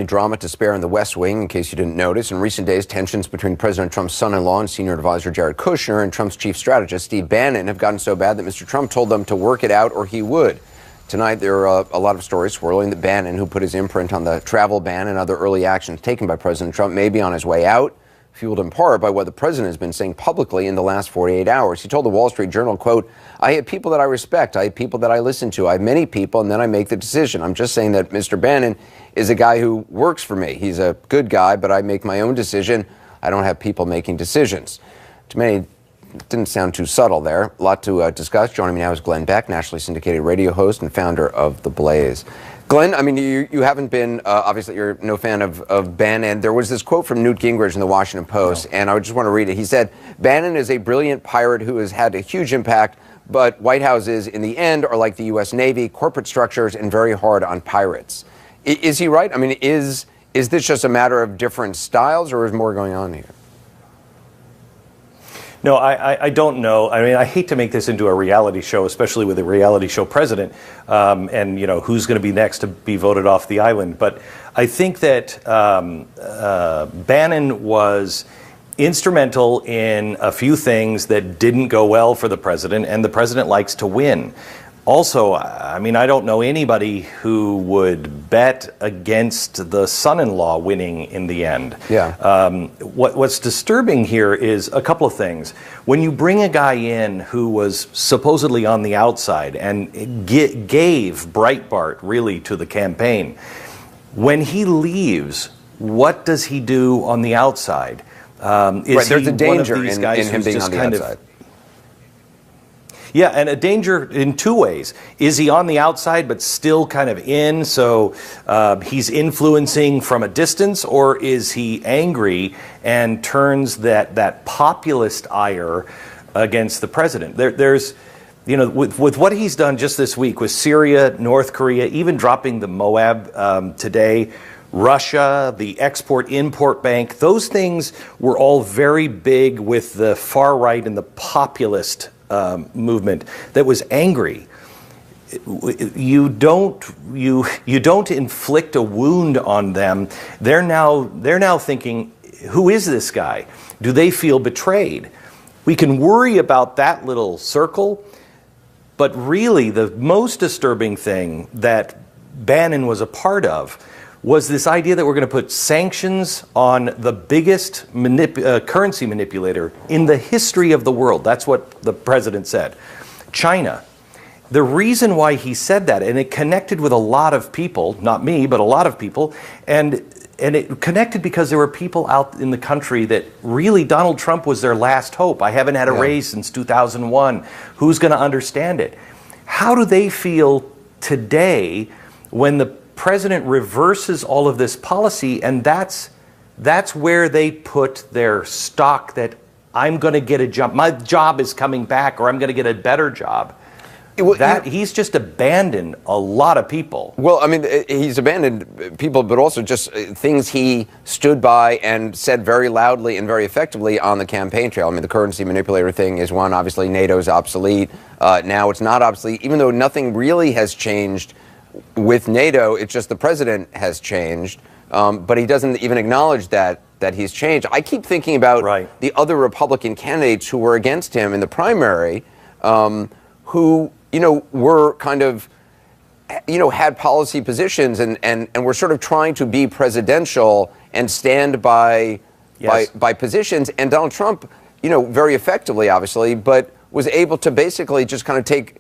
certainly drama to spare in the West Wing, in case you didn't notice. In recent days, tensions between President Trump's son-in-law and senior advisor Jared Kushner and Trump's chief strategist Steve Bannon have gotten so bad that Mr. Trump told them to work it out or he would. Tonight, there are a lot of stories swirling that Bannon, who put his imprint on the travel ban and other early actions taken by President Trump, may be on his way out, fueled in part by what the president has been saying publicly in the last 48 hours. He told the Wall Street Journal, quote, "I have people that I respect. I have people that I listen to. I have many people, and then I make the decision. I'm just saying that Mr. Bannon is a guy who works for me. He's a good guy, but I make my own decision. I don't have people making decisions." To many, it didn't sound too subtle there. A lot to discuss. Joining me now is Glenn Beck, nationally syndicated radio host and founder of The Blaze. Glenn, I mean, you haven't been, obviously you're no fan of Bannon. There was this quote from Newt Gingrich in the Washington Post, and I just want to read it. He said, "Bannon is a brilliant pirate who has had a huge impact, but White Houses in the end are like the U.S. Navy, corporate structures, and very hard on pirates." Is he right? I mean, is this just a matter of different styles, or is more going on here? No, I don't know. I mean, I hate to make this into a reality show, especially with a reality show president, and, you know, who's going to be next to be voted off the island. But I think that Bannon was instrumental in a few things that didn't go well for the president, and the president likes to win. Also, I mean, I don't know anybody who would bet against the son-in-law winning in the end. Yeah. What's disturbing here is a couple of things. When you bring a guy in who was supposedly on the outside and gave Breitbart really to the campaign, when he leaves, what does he do on the outside? Right, there's a danger in him being on the outside. Yeah, and a danger in two ways. Is he on the outside but still kind of in, so he's influencing from a distance, or is he angry and turns that populist ire against the president? There's, you know, with what he's done just this week with Syria, North Korea, even dropping the Moab today, Russia, the Export-Import Bank, those things were all very big with the far right and the populist movement that was angry. You don't inflict a wound on them. They're now thinking, who is this guy? Do they feel betrayed? We can worry about that little circle, but really the most disturbing thing that Bannon was a part of was this idea that we're going to put sanctions on the biggest currency manipulator in the history of the world. That's what the president said. China. The reason why he said that, and it connected with a lot of people, not me, but a lot of people, and it connected because there were people out in the country that really Donald Trump was their last hope. I haven't had a raise since 2001. Who's going to understand it? How do they feel today when the president reverses all of this policy, and that's where they put their stock that I'm going to get a job, my job is coming back, or I'm going to get a better job. He's just abandoned a lot of people. Well, I mean, he's abandoned people, but also just things he stood by and said very loudly and very effectively on the campaign trail. I mean, the currency manipulator thing is one. Obviously, NATO's obsolete. Now it's not obsolete, even though nothing really has changed with NATO. It's just the president has changed, but he doesn't even acknowledge that he's changed. I keep thinking about the other Republican candidates who were against him in the primary, who, you know, were kind of, you know, had policy positions and were sort of trying to be presidential and stand by positions. And Donald Trump, you know, very effectively, obviously, but was able to basically just kind of take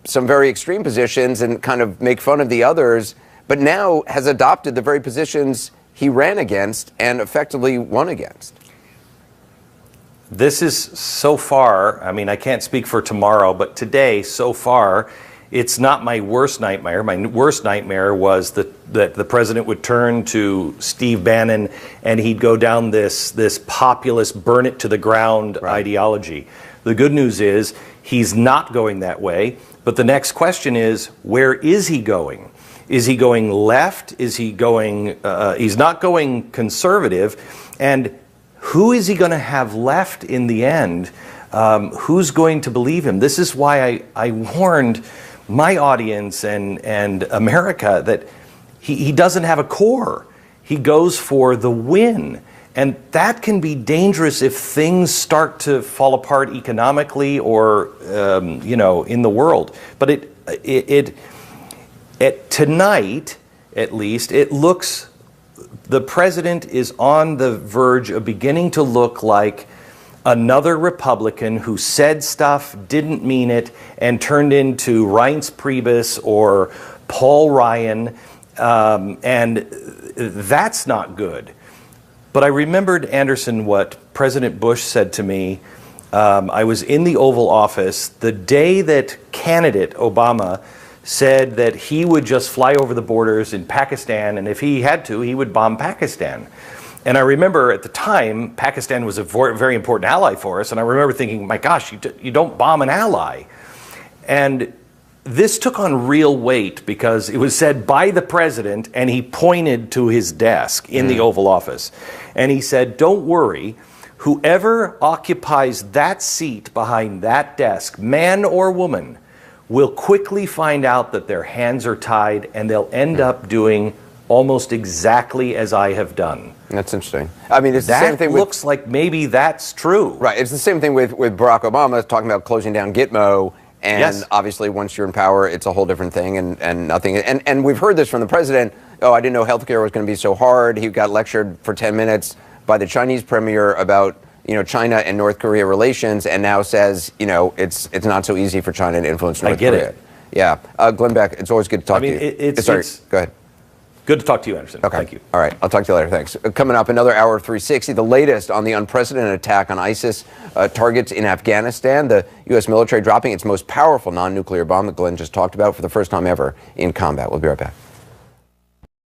some very extreme positions and kind of make fun of the others, but now has adopted the very positions he ran against and effectively won against. This is so far, I mean, I can't speak for tomorrow, but today, so far, it's not my worst nightmare. My worst nightmare was that the president would turn to Steve Bannon and he'd go down this populist, burn it to the ground ideology. The good news is he's not going that way. But the next question is, where is he going? Is he going left? Is he going, he's not going conservative. And who is he going to have left in the end? Who's going to believe him? This is why I warned my audience and America that he doesn't have a core. he goes for the win. And that can be dangerous if things start to fall apart economically or, in the world. But tonight, at least, it looks, the president is on the verge of beginning to look like another Republican who said stuff, didn't mean it, and turned into Reince Priebus or Paul Ryan, and that's not good. But I remembered, Anderson, what President Bush said to me. I was in the Oval Office the day that candidate Obama said that he would just fly over the borders in Pakistan, and if he had to, he would bomb Pakistan. And I remember at the time, Pakistan was a very important ally for us, and I remember thinking, my gosh, you don't bomb an ally. And this took on real weight because it was said by the president, and he pointed to his desk in the Oval Office. And he said, don't worry, whoever occupies that seat behind that desk, man or woman, will quickly find out that their hands are tied, and they'll end up doing almost exactly as I have done. That's interesting. I mean, it's the same thing. That looks like maybe that's true. Right. It's the same thing with Barack Obama talking about closing down Gitmo. And yes. Obviously, once you're in power, it's a whole different thing, and nothing. And we've heard this from the president. Oh, I didn't know healthcare was going to be so hard. He got lectured for 10 minutes by the Chinese premier about China and North Korea relations, and now says it's not so easy for China to influence North Korea. I get it. Yeah, Glenn Beck, it's always good to talk to you. Sorry, go ahead. Good to talk to you, Anderson. Okay. Thank you. All right. I'll talk to you later. Thanks. Coming up, another hour of 360, the latest on the unprecedented attack on ISIS targets in Afghanistan, the U.S. military dropping its most powerful non-nuclear bomb that Glenn just talked about for the first time ever in combat. We'll be right back.